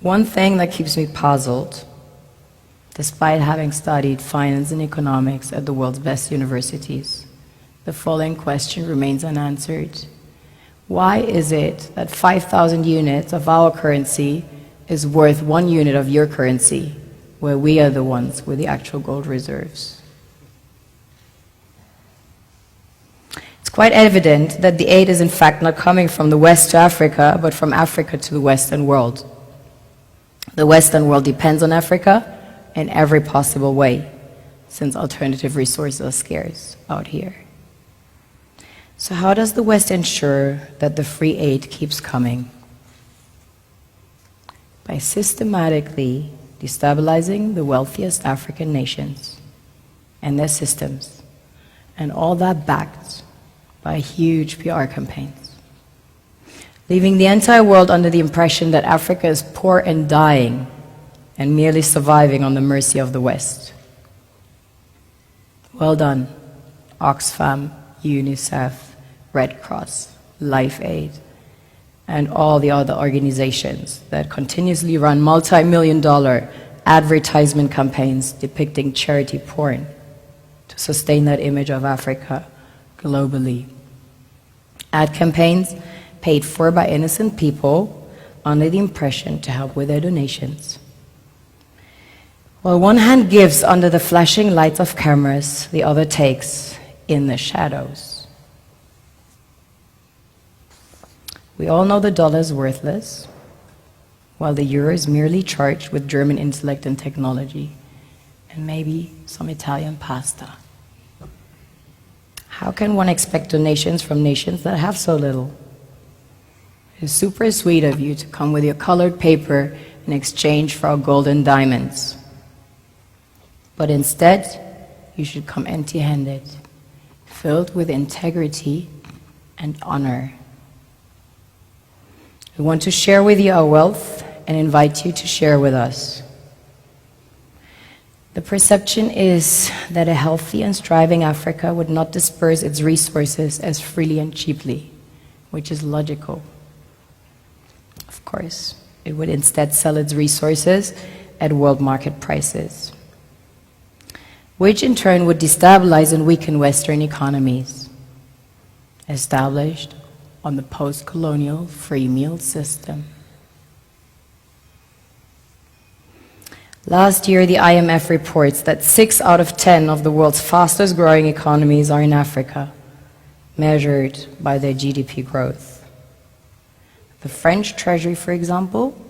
One thing that keeps me puzzled, despite having studied finance and economics at the world's best universities, the following question remains unanswered. Why is it that 5,000 units of our currency is worth 1 unit of your currency, where we are the ones with the actual gold reserves? It's quite evident that the aid is in fact not coming from the West to Africa, but from Africa to the Western world. The Western world depends on Africa in every possible way, since alternative resources are scarce out here. So how does the West ensure that the free aid keeps coming? By systematically destabilizing the wealthiest African nations and their systems, and all that backed by huge PR campaigns, leaving the entire world under the impression that Africa is poor and dying and merely surviving on the mercy of the West. Well done, Oxfam, UNICEF, Red Cross, Life Aid, and all the other organizations that continuously run multi-million-dollar advertisement campaigns depicting charity porn to sustain that image of Africa globally. Ad campaigns paid for by innocent people under the impression to help with their donations. While one hand gives under the flashing lights of cameras, the other takes in the shadows. We all know the dollar is worthless, while the euro is merely charged with German intellect and technology, and maybe some Italian pasta. How can one expect donations from nations that have so little? It is super sweet of you to come with your colored paper in exchange for our gold and diamonds. But instead, you should come empty-handed, filled with integrity and honor. We want to share with you our wealth and invite you to share with us. The perception is that a healthy and striving Africa would not disperse its resources as freely and cheaply, which is logical. Of course, it would instead sell its resources at world market prices, which in turn would destabilize and weaken Western economies, established on the post-colonial free meal system. Last year, the IMF reports that 6 out of 10 of the world's fastest growing economies are in Africa, measured by their GDP growth. The French Treasury, for example,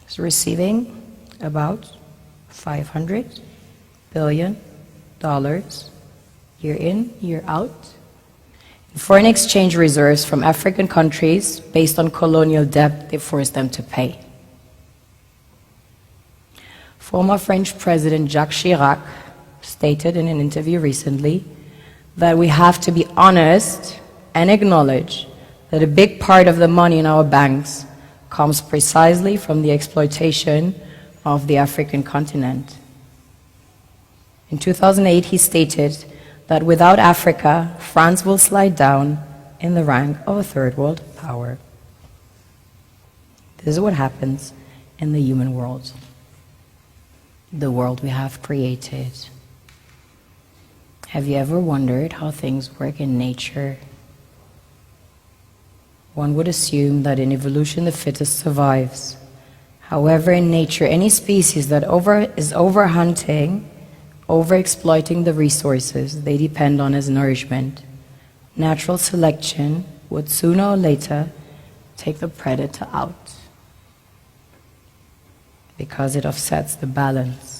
is receiving about $500 billion year in, year out, in foreign exchange reserves from African countries based on colonial debt they forced them to pay. Former French President Jacques Chirac stated in an interview recently that we have to be honest and acknowledge that a big part of the money in our banks comes precisely from the exploitation of the African continent. In 2008, he stated that without Africa, France will slide down in the rank of a third world power. This is what happens in the human world, the world we have created. Have you ever wondered how things work in nature? One would assume that in evolution the fittest survives. However, in nature, any species that is overhunting, overexploiting the resources they depend on as nourishment, natural selection would sooner or later take the predator out, because it offsets the balance.